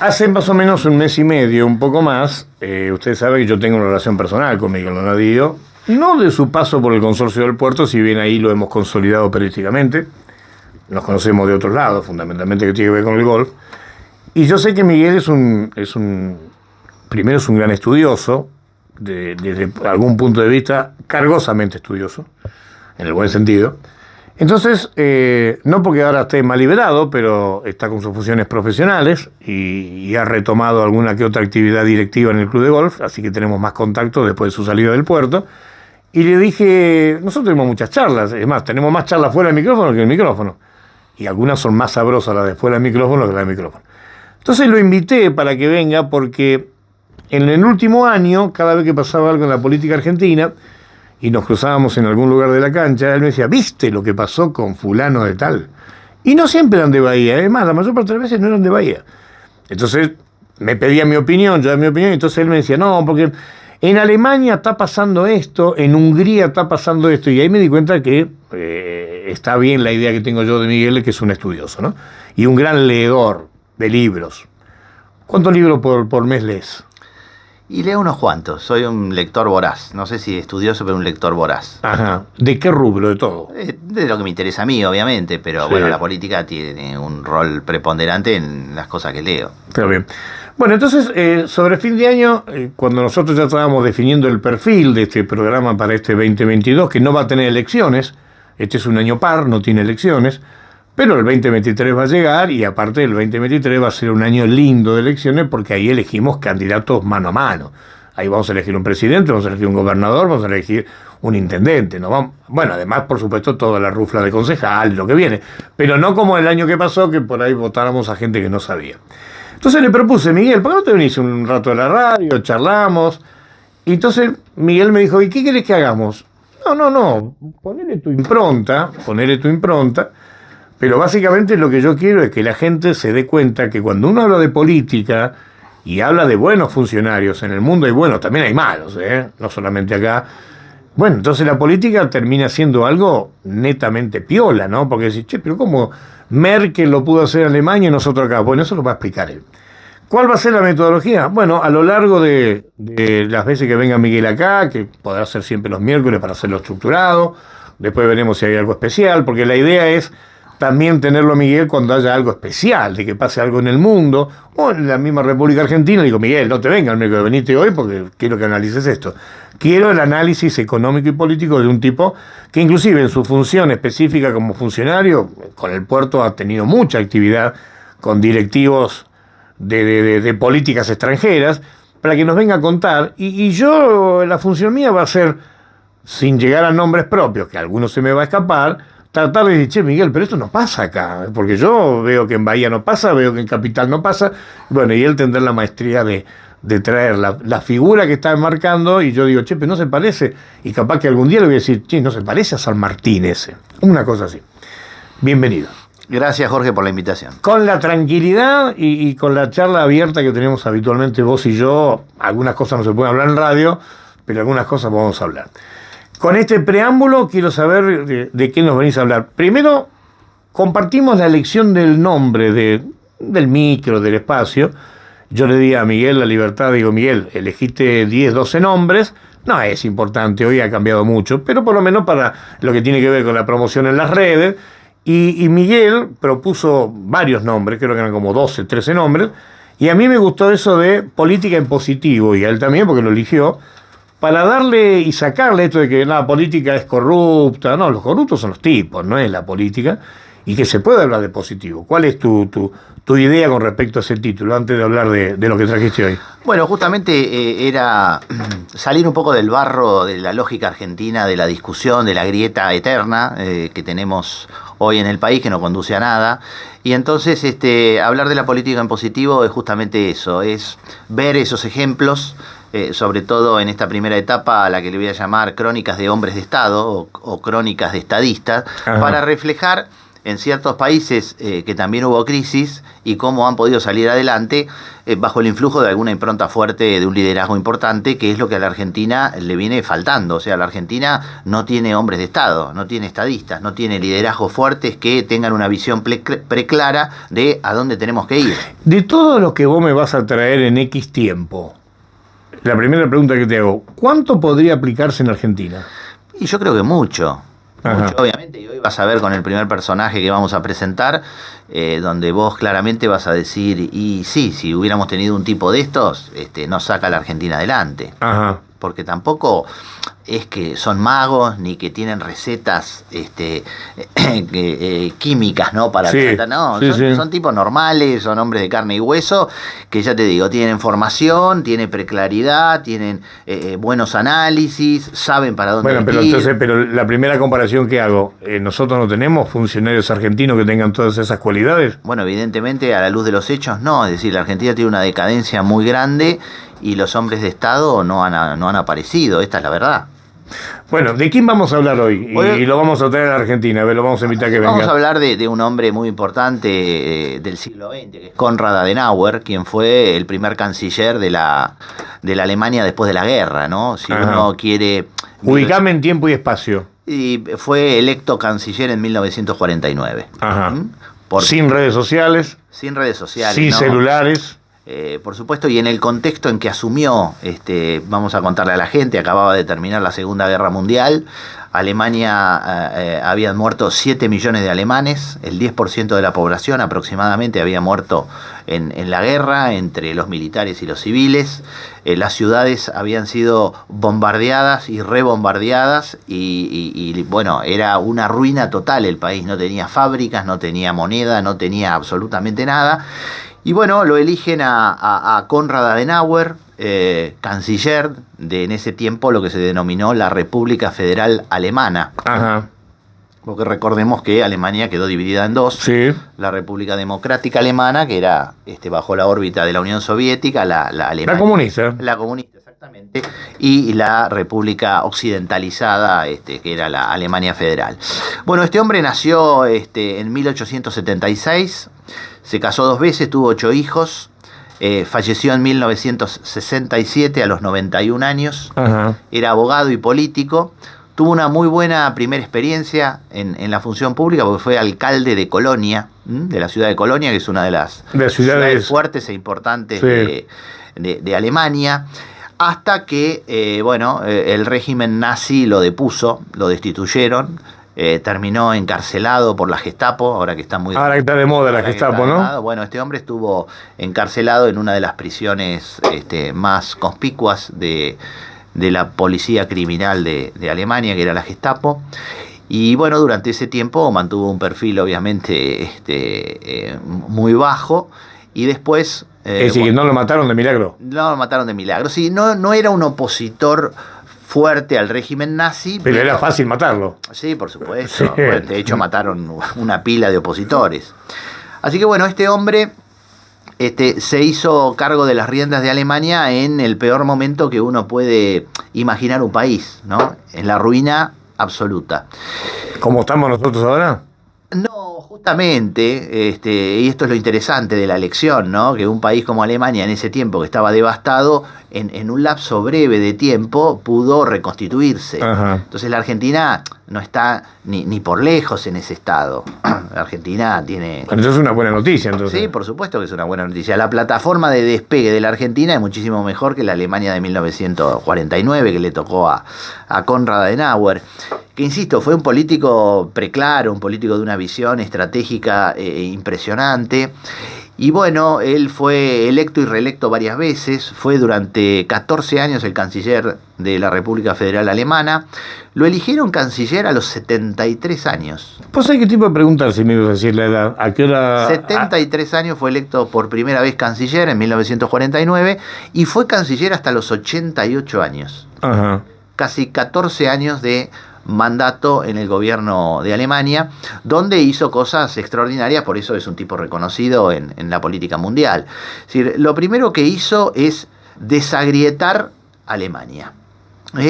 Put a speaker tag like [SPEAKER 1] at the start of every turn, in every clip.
[SPEAKER 1] hace más o menos un mes y medio, un poco más, usted sabe que yo tengo una relación personal con Miguel Donadío, no de su paso por el consorcio del puerto, si bien ahí lo hemos consolidado periódicamente, nos conocemos de otros lados, fundamentalmente que tiene que ver con el golf, y yo sé que Miguel primero es un gran estudioso, desde algún punto de vista cargosamente estudioso, en el buen sentido. Entonces, no porque ahora esté más liberado, pero está con sus funciones profesionales y ha retomado alguna que otra actividad directiva en el club de golf, así que tenemos más contacto después de su salida del puerto. Y le dije, nosotros tenemos muchas charlas, es más, tenemos más charlas fuera del micrófono que en el micrófono. Y algunas son más sabrosas las de fuera del micrófono que las del micrófono. Entonces lo invité para que venga porque en el último año, cada vez que pasaba algo en la política argentina, y nos cruzábamos en algún lugar de la cancha, él me decía, ¿viste lo que pasó con fulano de tal? Y no siempre eran de Bahía, es más, la mayor parte de las veces no eran de Bahía. Entonces me pedía mi opinión, yo daba mi opinión, y entonces él me decía, no, porque en Alemania está pasando esto, en Hungría está pasando esto, y ahí me di cuenta que está bien la idea que tengo yo de Miguel, que es un estudioso, ¿no? Y un gran leedor de libros. ¿Cuántos libros por mes lees?
[SPEAKER 2] Y leo unos cuantos, soy un lector voraz, no sé si estudioso, pero un lector voraz.
[SPEAKER 1] Ajá, ¿de qué rubro? De todo.
[SPEAKER 2] De lo que me interesa a mí, obviamente, pero
[SPEAKER 1] sí.
[SPEAKER 2] Bueno, la política tiene un rol preponderante en las cosas que leo.
[SPEAKER 1] Está bien. Bueno, entonces, sobre fin de año, cuando nosotros ya estábamos definiendo el perfil de este programa para este 2022, que no va a tener elecciones, este es un año par, no tiene elecciones, pero el 2023 va a llegar y aparte el 2023 va a ser un año lindo de elecciones porque ahí elegimos candidatos mano a mano. Ahí vamos a elegir un presidente, vamos a elegir un gobernador, vamos a elegir un intendente. ¿No? Bueno, además, por supuesto, toda la rufla de concejal, lo que viene. Pero no como el año que pasó, que por ahí votáramos a gente que no sabía. Entonces le propuse, Miguel, ¿por qué no te venís un rato de la radio, charlamos? Y entonces Miguel me dijo, ¿y qué querés que hagamos? No, ponele tu impronta, pero básicamente lo que yo quiero es que la gente se dé cuenta que cuando uno habla de política y habla de buenos funcionarios en el mundo, hay buenos, también hay malos, no solamente acá. Bueno, entonces la política termina siendo algo netamente piola, ¿no? Porque decís, che, pero ¿cómo Merkel lo pudo hacer en Alemania y nosotros acá? Bueno, eso lo va a explicar él. ¿Cuál va a ser la metodología? Bueno, a lo largo de las veces que venga Miguel acá, que podrá ser siempre los miércoles para hacerlo estructurado, después veremos si hay algo especial, porque la idea es también tenerlo a Miguel cuando haya algo especial, de que pase algo en el mundo, o en la misma República Argentina. Digo, Miguel, no te vengas el miércoles, venite hoy porque quiero que analices esto. Quiero el análisis económico y político de un tipo que inclusive en su función específica como funcionario, con el puerto ha tenido mucha actividad con directivos de políticas extranjeras, para que nos venga a contar. Y yo, la función mía va a ser, sin llegar a nombres propios, que a algunos se me va a escapar, tratar de decir, che, Miguel, pero esto no pasa acá, porque yo veo que en Bahía no pasa, veo que en Capital no pasa, bueno, y él tendrá la maestría de traer la figura que está enmarcando, y yo digo, che, pero no se parece, y capaz que algún día le voy a decir, che, no se parece a San Martín ese, una cosa así. Bienvenido.
[SPEAKER 2] Gracias, Jorge, por la invitación.
[SPEAKER 1] Con la tranquilidad y con la charla abierta que tenemos habitualmente vos y yo, algunas cosas no se pueden hablar en radio, pero algunas cosas vamos a hablar. Con este preámbulo quiero saber de qué nos venís a hablar. Primero, compartimos la elección del nombre del micro, del espacio. Yo le di a Miguel la libertad, digo, Miguel, elegiste 10, 12 nombres. No es importante, hoy ha cambiado mucho, pero por lo menos para lo que tiene que ver con la promoción en las redes. Y Miguel propuso varios nombres, creo que eran como 12, 13 nombres, y a mí me gustó eso de política en positivo, y a él también porque lo eligió, para darle y sacarle esto de que la política es corrupta. No, los corruptos son los tipos, no es la política, y que se puede hablar de positivo. ¿Cuál es tu idea con respecto a ese título, antes de hablar de lo que trajiste hoy?
[SPEAKER 2] Bueno, justamente era salir un poco del barro de la lógica argentina, de la discusión, de la grieta eterna que tenemos hoy en el país, que no conduce a nada. Y entonces hablar de la política en positivo es justamente eso, es ver esos ejemplos, sobre todo en esta primera etapa a la que le voy a llamar crónicas de hombres de Estado o crónicas de estadistas, para reflejar en ciertos países que también hubo crisis y cómo han podido salir adelante bajo el influjo de alguna impronta fuerte de un liderazgo importante, que es lo que a la Argentina le viene faltando. O sea, la Argentina no tiene hombres de Estado, no tiene estadistas, no tiene liderazgos fuertes que tengan una visión preclara de a dónde tenemos que ir.
[SPEAKER 1] De todo lo que vos me vas a traer en X tiempo, la primera pregunta que te hago, ¿cuánto podría aplicarse en Argentina?
[SPEAKER 2] Y yo creo que mucho.
[SPEAKER 1] Ajá.
[SPEAKER 2] Mucho, obviamente, y hoy vas a ver con el primer personaje que vamos a presentar, donde vos claramente vas a decir, y sí, si hubiéramos tenido un tipo de estos, nos saca a la Argentina adelante.
[SPEAKER 1] Ajá.
[SPEAKER 2] Porque tampoco es que son magos ni que tienen recetas químicas, ¿no? Para
[SPEAKER 1] Sí,
[SPEAKER 2] tratar, no,
[SPEAKER 1] sí, sí.
[SPEAKER 2] son tipos normales, son hombres de carne y hueso, que ya te digo, tienen formación, tienen preclaridad, tienen buenos análisis, saben para dónde
[SPEAKER 1] Bueno, pero
[SPEAKER 2] ir.
[SPEAKER 1] entonces, pero la primera comparación que hago, nosotros no tenemos funcionarios argentinos que tengan todas esas cualidades.
[SPEAKER 2] Bueno, evidentemente a la luz de los hechos no, es decir, la Argentina tiene una decadencia muy grande y los hombres de Estado no han aparecido, esta es la verdad.
[SPEAKER 1] Bueno, ¿de quién vamos a hablar hoy? Y lo vamos a traer a la Argentina, a ver, lo vamos a invitar a que venga.
[SPEAKER 2] Vamos a hablar de un hombre muy importante del siglo XX, que es Konrad Adenauer, quien fue el primer canciller de la Alemania después de la guerra, ¿no? Si
[SPEAKER 1] Ajá.
[SPEAKER 2] uno quiere...
[SPEAKER 1] Ubicame en tiempo y espacio.
[SPEAKER 2] Y fue electo canciller en 1949.
[SPEAKER 1] Ajá.
[SPEAKER 2] Por-
[SPEAKER 1] Sin redes sociales,
[SPEAKER 2] sin redes sociales,
[SPEAKER 1] sin
[SPEAKER 2] ¿no?
[SPEAKER 1] celulares.
[SPEAKER 2] Por supuesto, y en el contexto en que asumió, vamos a contarle a la gente, acababa de terminar la Segunda Guerra Mundial, Alemania habían muerto 7 millones de alemanes, el 10% de la población aproximadamente había muerto en la guerra, entre los militares y los civiles, las ciudades habían sido bombardeadas y rebombardeadas y bueno, era una ruina total el país, no tenía fábricas, no tenía moneda, no tenía absolutamente nada. Y bueno, lo eligen a Konrad Adenauer, canciller de en ese tiempo lo que se denominó la República Federal Alemana.
[SPEAKER 1] Ajá.
[SPEAKER 2] Porque recordemos que Alemania quedó dividida en dos.
[SPEAKER 1] Sí.
[SPEAKER 2] La República Democrática Alemana, que era bajo la órbita de la Unión Soviética, la Alemania.
[SPEAKER 1] La comunista.
[SPEAKER 2] La comunista, exactamente. Y la República Occidentalizada, que era la Alemania Federal. Bueno, este hombre nació en 1876. Se casó 2 veces, tuvo 8 hijos, falleció en 1967 a los 91 años,
[SPEAKER 1] Ajá.
[SPEAKER 2] era abogado y político, tuvo una muy buena primera experiencia en la función pública porque fue alcalde de Colonia, de la ciudad de Colonia, que es una de las ciudades fuertes e importantes
[SPEAKER 1] sí.
[SPEAKER 2] de Alemania, hasta que el régimen nazi lo depuso, lo destituyeron. Terminó encarcelado por la Gestapo, ahora que está muy...
[SPEAKER 1] Ahora que está de moda la Gestapo, ¿no?
[SPEAKER 2] Bueno, este hombre estuvo encarcelado en una de las prisiones más conspicuas de la policía criminal de Alemania, que era la Gestapo. Y bueno, durante ese tiempo mantuvo un perfil obviamente muy bajo y después...
[SPEAKER 1] es decir, que no lo mataron de milagro.
[SPEAKER 2] No lo mataron de milagro. Sí, no era un opositor fuerte al régimen nazi.
[SPEAKER 1] Pero era fácil matarlo.
[SPEAKER 2] Sí, por supuesto.
[SPEAKER 1] Sí.
[SPEAKER 2] Bueno, de hecho, mataron una pila de opositores. Así que bueno, este hombre se hizo cargo de las riendas de Alemania en el peor momento que uno puede imaginar un país, ¿no? En la ruina absoluta.
[SPEAKER 1] ¿Cómo estamos nosotros ahora?
[SPEAKER 2] No, justamente, y esto es lo interesante de la elección, ¿no? Que un país como Alemania en ese tiempo que estaba devastado, en un lapso breve de tiempo pudo reconstituirse.
[SPEAKER 1] Ajá.
[SPEAKER 2] Entonces la Argentina no está ni por lejos en ese estado. La Argentina tiene...
[SPEAKER 1] Bueno, eso es una buena noticia, entonces.
[SPEAKER 2] Sí, por supuesto que es una buena noticia. La plataforma de despegue de la Argentina es muchísimo mejor que la Alemania de 1949 que le tocó a Konrad Adenauer, que insisto, fue un político preclaro, un político de una visión estratégica impresionante. Y bueno, él fue electo y reelecto varias veces, fue durante 14 años el canciller de la República Federal Alemana. Lo eligieron canciller a los 73 años.
[SPEAKER 1] Pues hay que tipo de preguntar si me ibas a decir la edad. ¿A qué hora?
[SPEAKER 2] 73 años, fue electo por primera vez canciller en 1949 y fue canciller hasta los 88 años.
[SPEAKER 1] Ajá.
[SPEAKER 2] Casi 14 años de mandato en el gobierno de Alemania, donde hizo cosas extraordinarias, por eso es un tipo reconocido en la política mundial. Es decir, lo primero que hizo es desagrietar Alemania.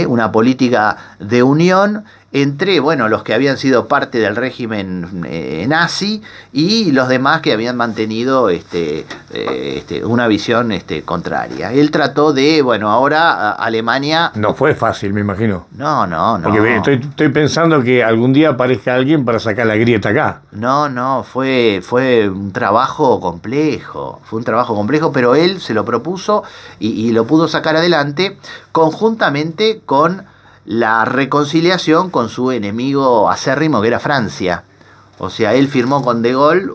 [SPEAKER 2] Una política de unión entre, bueno, los que habían sido parte del régimen nazi y los demás que habían mantenido una visión contraria. Él trató de, bueno, ahora Alemania...
[SPEAKER 1] No fue fácil, me imagino.
[SPEAKER 2] No.
[SPEAKER 1] Porque estoy pensando que algún día aparezca alguien para sacar la grieta acá.
[SPEAKER 2] No, fue un trabajo complejo, pero él se lo propuso y lo pudo sacar adelante conjuntamente con la reconciliación con su enemigo acérrimo que era Francia. O sea, él firmó con De Gaulle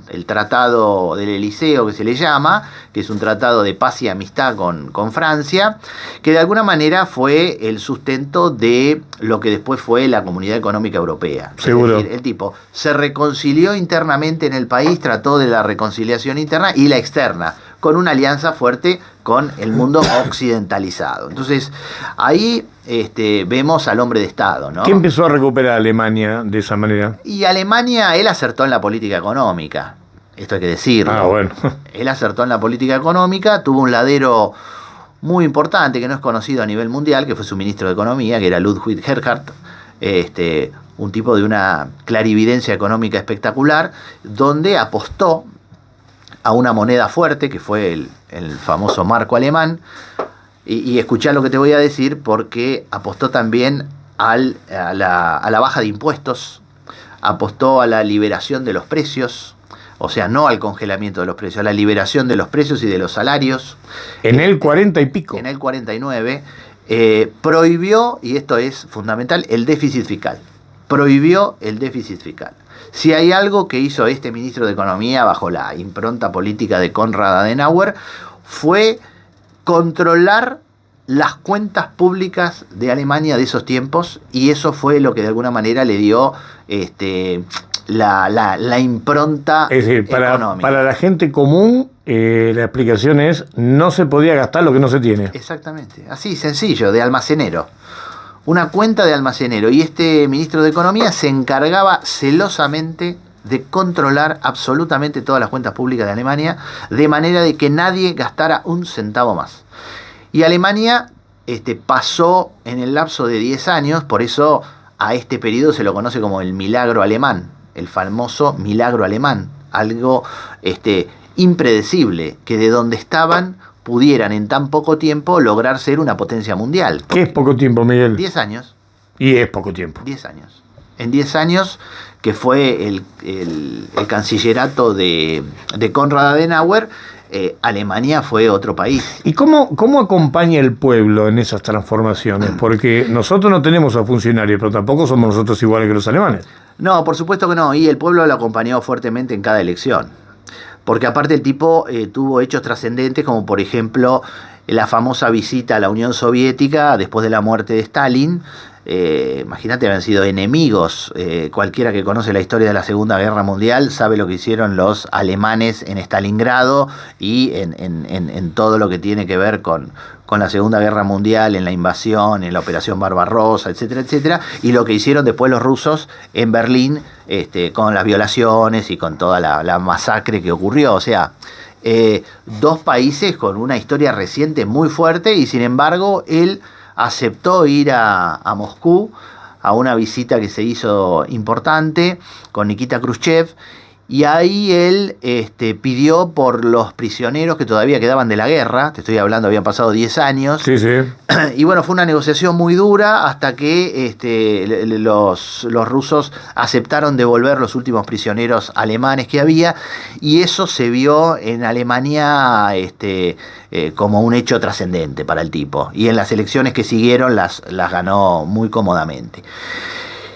[SPEAKER 2] el Tratado del Eliseo, que se le llama, que es un tratado de paz y amistad con Francia, que de alguna manera fue el sustento de lo que después fue la Comunidad Económica Europea.
[SPEAKER 1] Seguro.
[SPEAKER 2] Es decir, el tipo se reconcilió internamente en el país, trató de la reconciliación interna y la externa, con una alianza fuerte con el mundo occidentalizado. Entonces, ahí vemos al hombre de Estado, ¿no?
[SPEAKER 1] ¿Qué empezó a recuperar Alemania de esa manera?
[SPEAKER 2] Y Alemania, él acertó en la política económica, esto hay que decirlo.
[SPEAKER 1] Ah, bueno.
[SPEAKER 2] Él acertó en la política económica, tuvo un ladero muy importante que no es conocido a nivel mundial, que fue su ministro de Economía, que era Ludwig Erhard, un tipo de una clarividencia económica espectacular, donde apostó a una moneda fuerte, que fue el famoso marco alemán, y escuchá lo que te voy a decir, porque apostó también a la baja de impuestos, apostó a la liberación de los precios, o sea, no al congelamiento de los precios, a la liberación de los precios y de los salarios.
[SPEAKER 1] En el 40 y pico.
[SPEAKER 2] En el 49, prohibió, y esto es fundamental, el déficit fiscal. Prohibió el déficit fiscal. Si hay algo que hizo este ministro de Economía bajo la impronta política de Konrad Adenauer, fue controlar las cuentas públicas de Alemania de esos tiempos, y eso fue lo que de alguna manera le dio la impronta
[SPEAKER 1] es decir,
[SPEAKER 2] económica.
[SPEAKER 1] Para la gente común, la explicación es: no se podía gastar lo que no se tiene.
[SPEAKER 2] Exactamente, así sencillo, de almacenero. Una cuenta de almacenero, y este ministro de Economía se encargaba celosamente de controlar absolutamente todas las cuentas públicas de Alemania, de manera de que nadie gastara un centavo más. Y Alemania pasó en el lapso de 10 años, por eso a este periodo se lo conoce como el milagro alemán, el famoso milagro alemán, algo impredecible, que de donde estaban pudieran en tan poco tiempo lograr ser una potencia mundial.
[SPEAKER 1] ¿Qué es poco tiempo, Miguel?
[SPEAKER 2] 10 años.
[SPEAKER 1] Y es poco tiempo.
[SPEAKER 2] 10 años. En 10 años, que fue el cancillerato de Konrad Adenauer, Alemania fue otro país.
[SPEAKER 1] ¿Y cómo acompaña el pueblo en esas transformaciones? Porque nosotros no tenemos a funcionarios, pero tampoco somos nosotros iguales que los alemanes.
[SPEAKER 2] No, por supuesto que no. Y el pueblo lo acompañó fuertemente en cada elección. Porque aparte el tipo tuvo hechos trascendentes, como por ejemplo la famosa visita a la Unión Soviética después de la muerte de Stalin. Imagínate, habían sido enemigos. Cualquiera que conoce la historia de la Segunda Guerra Mundial sabe lo que hicieron los alemanes en Stalingrado y en todo lo que tiene que ver con la Segunda Guerra Mundial, en la invasión, en la Operación Barbarossa, etcétera, etcétera, y lo que hicieron después los rusos en Berlín, con las violaciones y con toda la masacre que ocurrió. O sea, dos países con una historia reciente muy fuerte, y sin embargo él aceptó ir a Moscú a una visita que se hizo importante con Nikita Khrushchev, y ahí él pidió por los prisioneros que todavía quedaban de la guerra. Te estoy hablando, habían pasado 10 años.
[SPEAKER 1] Sí, sí.
[SPEAKER 2] Y bueno, fue una negociación muy dura hasta que los rusos aceptaron devolver los últimos prisioneros alemanes que había, y eso se vio en Alemania como un hecho trascendente para el tipo. Y en las elecciones que siguieron las ganó muy cómodamente.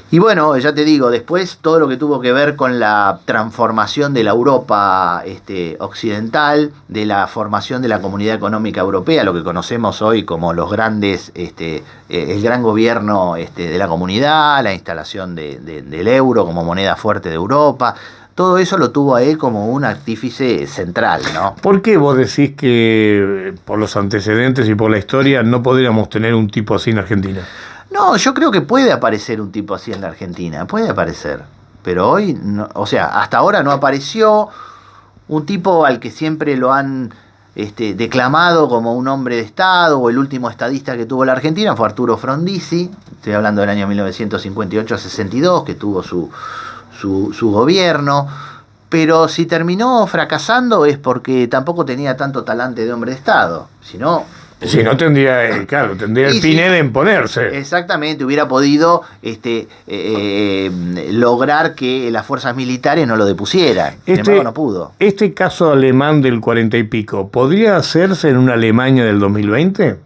[SPEAKER 2] Y bueno, ya te digo, después todo lo que tuvo que ver con la transformación de la Europa occidental, de la formación de la Comunidad Económica Europea, lo que conocemos hoy como los grandes, el gran gobierno de la comunidad, la instalación del euro como moneda fuerte de Europa. Todo eso lo tuvo a él como un artífice central, ¿no?
[SPEAKER 1] ¿Por qué vos decís que por los antecedentes y por la historia no podríamos tener un tipo así en Argentina?
[SPEAKER 2] No, yo creo que puede aparecer un tipo así en la Argentina, puede aparecer, pero hoy, no, o sea, hasta ahora no apareció un tipo al que siempre lo han declamado como un hombre de Estado, o el último estadista que tuvo la Argentina fue Arturo Frondizi, estoy hablando del año 1958 a 62, que tuvo su gobierno, pero si terminó fracasando es porque tampoco tenía tanto talante de hombre de Estado, si no tendría
[SPEAKER 1] el Pinel en ponerse.
[SPEAKER 2] Exactamente, hubiera podido lograr que las fuerzas militares no lo depusieran. Sin embargo, no pudo.
[SPEAKER 1] Este caso alemán del 40 y pico, ¿podría hacerse en una Alemania del 2020?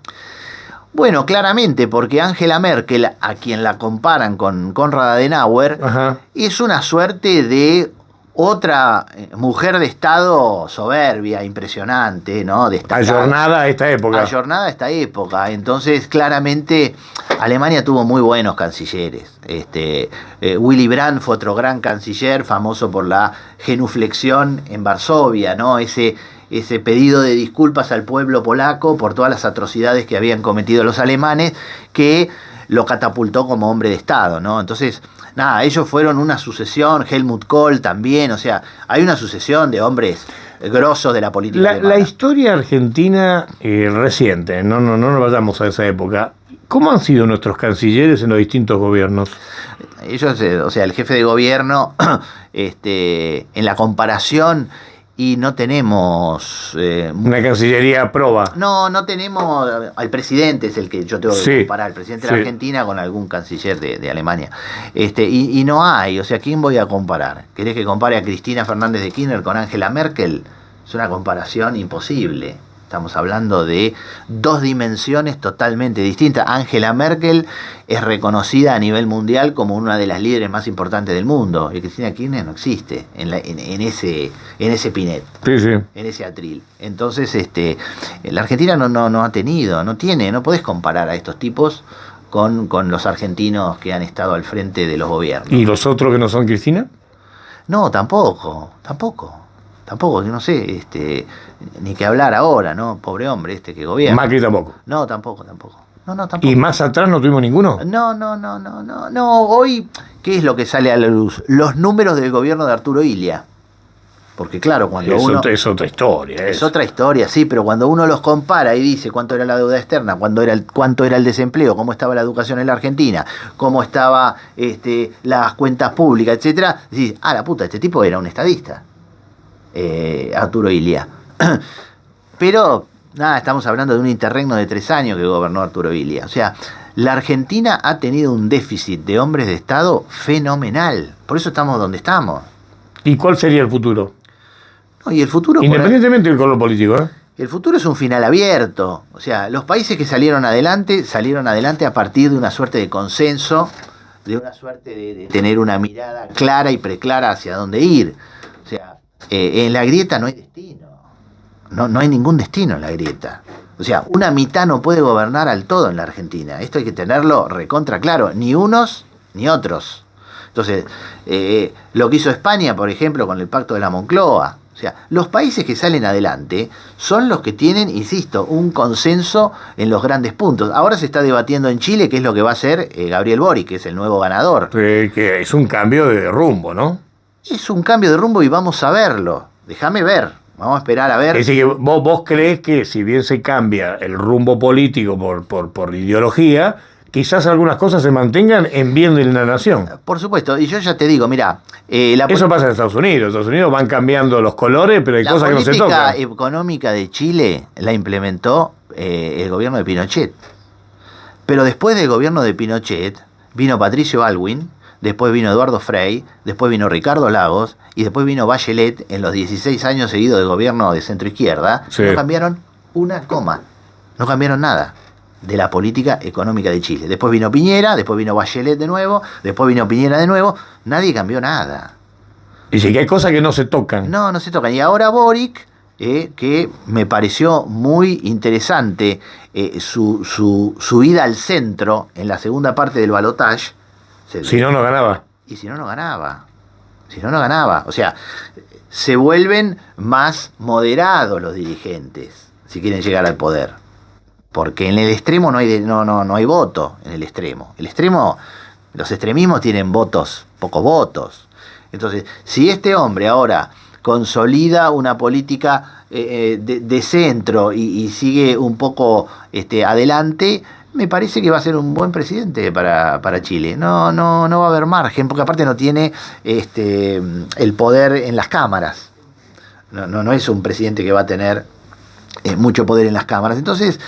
[SPEAKER 2] Bueno, claramente, porque Angela Merkel, a quien la comparan con Konrad Adenauer,
[SPEAKER 1] Ajá.
[SPEAKER 2] es una suerte de otra mujer de Estado soberbia, impresionante, ¿no?
[SPEAKER 1] Ayornada a esta época.
[SPEAKER 2] Ayornada a esta época. Entonces, claramente, Alemania tuvo muy buenos cancilleres. Willy Brandt fue otro gran canciller, famoso por la genuflexión en Varsovia, ¿no? Ese pedido de disculpas al pueblo polaco por todas las atrocidades que habían cometido los alemanes, que lo catapultó como hombre de Estado, ¿no? Entonces, nada, ellos fueron una sucesión, Helmut Kohl también, o sea, hay una sucesión de hombres grosos de la política alemana.
[SPEAKER 1] La historia argentina reciente, no nos vayamos a esa época, ¿cómo han sido nuestros cancilleres en los distintos gobiernos?
[SPEAKER 2] Ellos, el jefe de gobierno, en la comparación, y no tenemos
[SPEAKER 1] una cancillería proba.
[SPEAKER 2] No tenemos. Al presidente es el que yo tengo que comparar, el presidente de la Argentina con algún canciller de Alemania. Y no hay, o sea, ¿quién voy a comparar? ¿Querés que compare a Cristina Fernández de Kirchner con Angela Merkel? Es una comparación imposible. Estamos hablando de dos dimensiones totalmente distintas. Angela Merkel es reconocida a nivel mundial como una de las líderes más importantes del mundo. Y Cristina Kirchner no existe en ese pinet, en ese atril. Entonces, la Argentina no ha tenido, no podés comparar a estos tipos con los argentinos que han estado al frente de los gobiernos.
[SPEAKER 1] ¿Y los otros que no son Cristina?
[SPEAKER 2] No, tampoco, que no sé, ni que hablar ahora, ¿no? Pobre hombre que gobierna.
[SPEAKER 1] Macri tampoco.
[SPEAKER 2] No, tampoco. No, tampoco.
[SPEAKER 1] ¿Y más atrás no tuvimos ninguno?
[SPEAKER 2] No, hoy, ¿qué es lo que sale a la luz? Los números del gobierno de Arturo Illia. Porque claro, cuando uno...
[SPEAKER 1] Es otra historia.
[SPEAKER 2] Es otra historia, sí, pero cuando uno los compara y dice cuánto era la deuda externa, cuánto era el desempleo, cómo estaba la educación en la Argentina, cómo estaba las cuentas públicas, etcétera, decís, la puta, este tipo era un estadista. Arturo Illia. Pero, nada, estamos hablando de un interregno de 3 años que gobernó Arturo Illia. O sea, la Argentina ha tenido un déficit de hombres de Estado fenomenal. Por eso estamos donde estamos.
[SPEAKER 1] ¿Y cuál sería el futuro?
[SPEAKER 2] No, y el futuro...
[SPEAKER 1] Independientemente del color político, ¿eh?
[SPEAKER 2] El futuro es un final abierto. O sea, los países que salieron adelante a partir de una suerte de consenso, de una suerte de tener una mirada clara y preclara hacia dónde ir. O sea, en la grieta no hay destino. No hay ningún destino en la grieta. O sea, una mitad no puede gobernar al todo en la Argentina. Esto hay que tenerlo recontra claro. Ni unos ni otros. Entonces, lo que hizo España, por ejemplo, con el Pacto de la Moncloa. O sea, los países que salen adelante son los que tienen, insisto, un consenso en los grandes puntos. Ahora se está debatiendo en Chile qué es lo que va a hacer Gabriel Boric, que es el nuevo ganador.
[SPEAKER 1] Que es un cambio de rumbo, ¿no?
[SPEAKER 2] Es un cambio de rumbo y vamos a verlo. Déjame ver. Vamos a esperar a ver.
[SPEAKER 1] Es decir, que vos crees que si bien se cambia el rumbo político por ideología, quizás algunas cosas se mantengan en bien de la nación.
[SPEAKER 2] Por supuesto, y yo ya te digo, mira...
[SPEAKER 1] Eso pasa en Estados Unidos. En Estados Unidos van cambiando los colores, pero hay cosas que no se tocan.
[SPEAKER 2] La política económica de Chile la implementó el gobierno de Pinochet. Pero después del gobierno de Pinochet vino Patricio Aylwin, después vino Eduardo Frei, después vino Ricardo Lagos y después vino Bachelet en los 16 años seguidos del gobierno de centro-izquierda. Sí. No cambiaron una coma, no cambiaron nada de la política económica de Chile. Después vino Piñera, después vino Bachelet de nuevo, después vino Piñera de nuevo, nadie cambió nada.
[SPEAKER 1] Dice que hay cosas que no se tocan.
[SPEAKER 2] No se tocan. Y ahora Boric, que me pareció muy interesante su ida al centro en la segunda parte del balotaje.
[SPEAKER 1] Si no ganaba.
[SPEAKER 2] Y si no ganaba. O sea, se vuelven más moderados los dirigentes si quieren llegar al poder. Porque en el extremo no hay voto en el extremo. Los extremismos tienen pocos votos. Entonces, si este hombre ahora consolida una política de centro y sigue un poco adelante, me parece que va a ser un buen presidente para Chile. No va a haber margen, porque aparte no tiene el poder en las cámaras. No es un presidente que va a tener mucho poder en las cámaras. Entonces,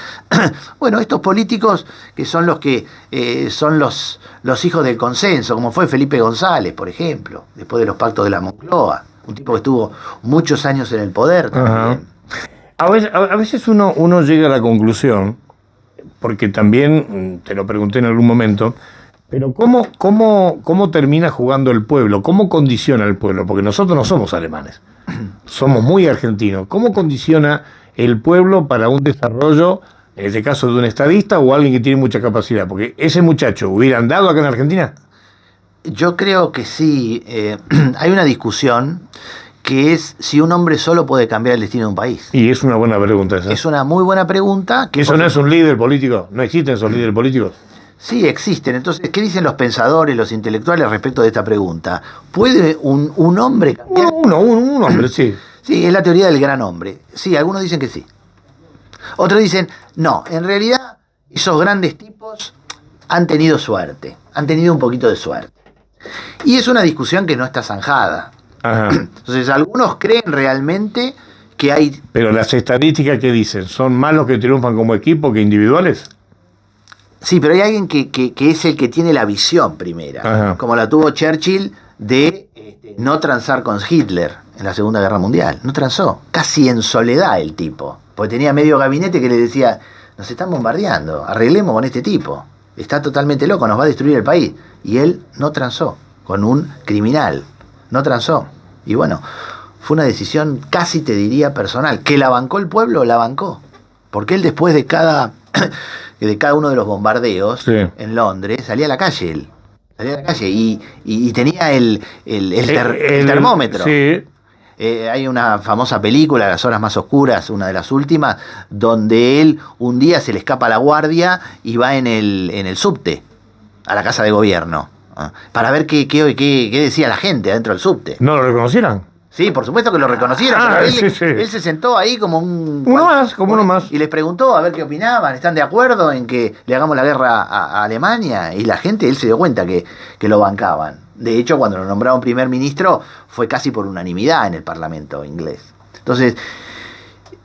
[SPEAKER 2] bueno, estos políticos que son los que son los hijos del consenso, como fue Felipe González, por ejemplo, después de los pactos de la Moncloa, un tipo que estuvo muchos años en el poder también.
[SPEAKER 1] A veces uno llega a la conclusión, porque también te lo pregunté en algún momento, pero ¿cómo termina jugando el pueblo? ¿Cómo condiciona el pueblo? Porque nosotros no somos alemanes, somos muy argentinos. ¿Cómo condiciona el pueblo para un desarrollo, en este caso de un estadista o alguien que tiene mucha capacidad? Porque ese muchacho, ¿hubiera andado acá en Argentina?
[SPEAKER 2] Yo creo que sí. Hay una discusión que es si un hombre solo puede cambiar el destino de un país.
[SPEAKER 1] Y es una buena pregunta esa.
[SPEAKER 2] Es una muy buena pregunta.
[SPEAKER 1] ¿Eso no es un líder político? ¿No existen esos líderes políticos?
[SPEAKER 2] Sí, existen. Entonces, ¿qué dicen los pensadores, los intelectuales respecto de esta pregunta? ¿Puede un hombre cambiar?
[SPEAKER 1] Un hombre, sí.
[SPEAKER 2] Sí, es la teoría del gran hombre. Sí, algunos dicen que sí. Otros dicen, no, en realidad esos grandes tipos han tenido suerte, han tenido un poquito de suerte. Y es una discusión que no está zanjada.
[SPEAKER 1] Ajá.
[SPEAKER 2] Entonces, algunos creen realmente que hay...
[SPEAKER 1] Pero las estadísticas que dicen, ¿son más los que triunfan como equipo que individuales?
[SPEAKER 2] Sí, pero hay alguien que es el que tiene la visión primera,
[SPEAKER 1] Ajá.
[SPEAKER 2] como la tuvo Churchill de no transar con Hitler en la Segunda Guerra Mundial. No transó, casi en soledad el tipo, porque tenía medio gabinete que le decía, nos están bombardeando, arreglemos con este tipo, está totalmente loco, nos va a destruir el país. Y él no transó con un criminal, no transó. Y bueno, fue una decisión casi te diría personal. ¿Que la bancó el pueblo? La bancó. Porque él después de cada uno de los bombardeos, sí, en Londres, salía a la calle él. Salía a la calle y tenía el termómetro.
[SPEAKER 1] Sí.
[SPEAKER 2] Hay una famosa película, Las horas más oscuras, una de las últimas, donde él un día se le escapa a la guardia y va en el subte a la casa de gobierno para ver qué decía la gente adentro del subte.
[SPEAKER 1] ¿No lo reconocieron?
[SPEAKER 2] Sí, por supuesto que lo reconocieron. Pero él se sentó ahí como uno más. Y les preguntó a ver qué opinaban. ¿Están de acuerdo en que le hagamos la guerra a Alemania? Y la gente, él se dio cuenta que lo bancaban. De hecho, cuando lo nombraron primer ministro, fue casi por unanimidad en el Parlamento inglés. Entonces,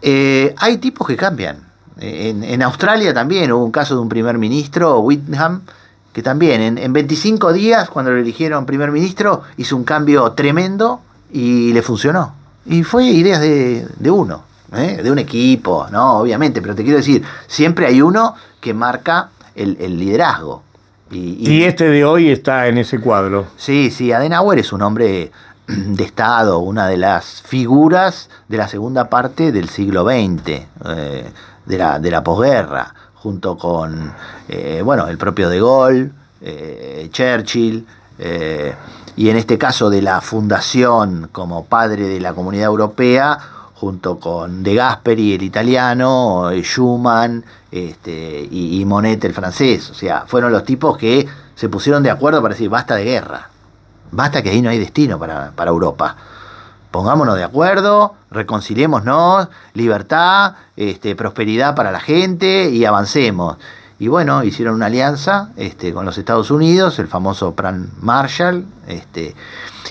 [SPEAKER 2] hay tipos que cambian. En Australia también hubo un caso de un primer ministro, Whitlam, que también en 25 días, cuando lo eligieron primer ministro, hizo un cambio tremendo y le funcionó. Y fue ideas de uno, de un equipo, ¿no? Obviamente, pero te quiero decir, siempre hay uno que marca el liderazgo.
[SPEAKER 1] Y este de hoy está en ese cuadro.
[SPEAKER 2] Sí, Adenauer es un hombre de Estado, una de las figuras de la segunda parte del siglo XX, de la posguerra, junto con el propio De Gaulle, Churchill, y en este caso de la fundación como padre de la Comunidad Europea, junto con De Gasperi, el italiano, Schuman y Monet, el francés. O sea, fueron los tipos que se pusieron de acuerdo para decir, basta de guerra, basta que ahí no hay destino para Europa. Pongámonos de acuerdo, reconciliémonos, libertad, prosperidad para la gente y avancemos. Y bueno, hicieron una alianza con los Estados Unidos, el famoso Plan Marshall,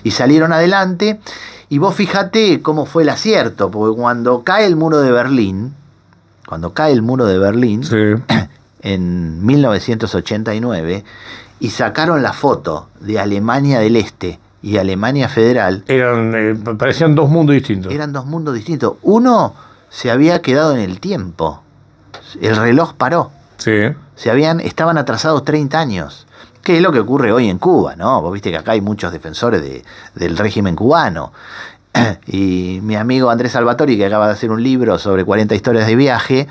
[SPEAKER 2] y salieron adelante. Y vos fíjate cómo fue el acierto, porque cuando cae el muro de Berlín, sí, en 1989, y sacaron la foto de Alemania del Este y Alemania Federal,
[SPEAKER 1] parecían dos mundos distintos.
[SPEAKER 2] Eran dos mundos distintos. Uno se había quedado en el tiempo, el reloj paró.
[SPEAKER 1] Sí.
[SPEAKER 2] Estaban atrasados 30 años, que es lo que ocurre hoy en Cuba, ¿no? Vos viste que acá hay muchos defensores del régimen cubano. Y mi amigo Andrés Salvatori, que acaba de hacer un libro sobre 40 historias de viaje,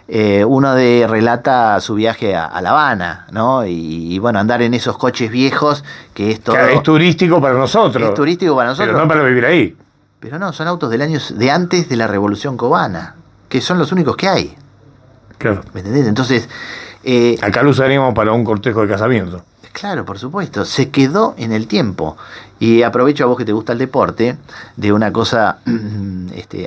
[SPEAKER 2] relata su viaje a La Habana, ¿no? Y bueno, andar en esos coches viejos, que es todo...
[SPEAKER 1] Claro, es turístico para nosotros.
[SPEAKER 2] Es turístico para nosotros.
[SPEAKER 1] Pero no para vivir ahí.
[SPEAKER 2] Pero no, son autos de antes de la Revolución Cubana, que son los únicos que hay.
[SPEAKER 1] Claro.
[SPEAKER 2] ¿Me entendés? Entonces...
[SPEAKER 1] acá lo usaríamos para un cortejo de casamiento.
[SPEAKER 2] Claro, por supuesto. Se quedó en el tiempo. Y aprovecho a vos que te gusta el deporte, de una cosa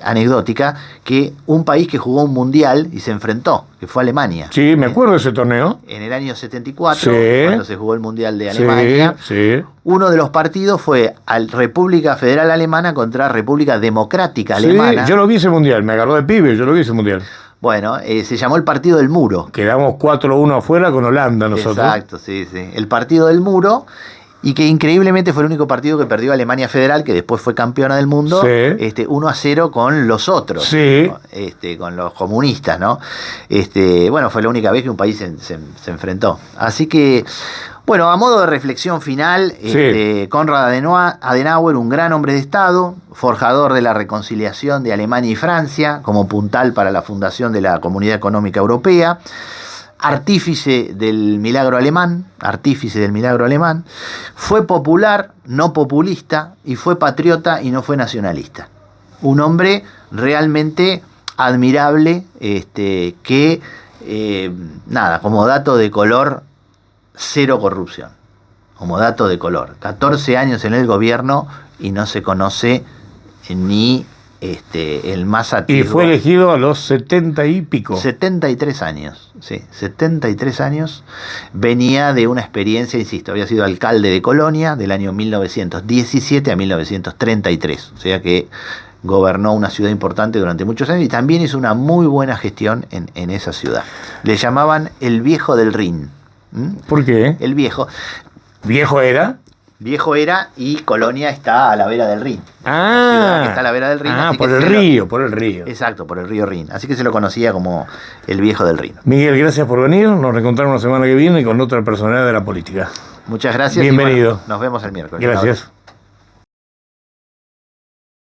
[SPEAKER 2] anecdótica, que un país que jugó un mundial y se enfrentó, que fue Alemania.
[SPEAKER 1] Sí, me acuerdo de ese torneo.
[SPEAKER 2] En el año 74,
[SPEAKER 1] Sí.
[SPEAKER 2] cuando se jugó el mundial de Alemania.
[SPEAKER 1] Sí, sí.
[SPEAKER 2] Uno de los partidos fue República Federal Alemana contra República Democrática
[SPEAKER 1] Sí,
[SPEAKER 2] Alemana.
[SPEAKER 1] yo lo vi ese mundial, me agarró de pibe, yo lo vi ese mundial.
[SPEAKER 2] Bueno, se llamó el partido del muro.
[SPEAKER 1] Quedamos 4-1 afuera con Holanda nosotros.
[SPEAKER 2] Exacto, sí, sí. El partido del muro, y que increíblemente fue el único partido que perdió Alemania Federal, que después fue campeona del mundo,
[SPEAKER 1] Sí.
[SPEAKER 2] 1-0 con los otros,
[SPEAKER 1] Sí.
[SPEAKER 2] ¿no? Con los comunistas, ¿no? Bueno, fue la única vez que un país se enfrentó. Así que, bueno, a modo de reflexión final,
[SPEAKER 1] Sí.
[SPEAKER 2] Konrad Adenauer, un gran hombre de Estado, forjador de la reconciliación de Alemania y Francia, como puntal para la fundación de la Comunidad Económica Europea, artífice del milagro alemán, fue popular, no populista, y fue patriota y no fue nacionalista. Un hombre realmente admirable, que, como dato de color, cero corrupción. Como dato de color. 14 años en el gobierno y no se conoce ni el más
[SPEAKER 1] Y
[SPEAKER 2] atisbo.
[SPEAKER 1] fue elegido a los 70 y pico.
[SPEAKER 2] 73 años, sí, 73 años. Venía de una experiencia, insisto, había sido alcalde de Colonia del año 1917 a 1933. O sea que gobernó una ciudad importante durante muchos años y también hizo una muy buena gestión en esa ciudad. Le llamaban el viejo del Rin.
[SPEAKER 1] ¿Por qué?
[SPEAKER 2] El viejo.
[SPEAKER 1] ¿Viejo era?
[SPEAKER 2] Viejo era y Colonia está a la vera del Rin. La ciudad que está a la vera del Rin. así
[SPEAKER 1] por
[SPEAKER 2] que
[SPEAKER 1] el
[SPEAKER 2] se
[SPEAKER 1] río, por el río.
[SPEAKER 2] Exacto, por el río Rin. Así que se lo conocía como el viejo del Rin.
[SPEAKER 1] Miguel, gracias por venir. Nos reencontramos la semana que viene con otra personalidad de la política.
[SPEAKER 2] Muchas gracias.
[SPEAKER 1] Bienvenido.
[SPEAKER 2] Y bueno, nos vemos el miércoles.
[SPEAKER 1] Gracias.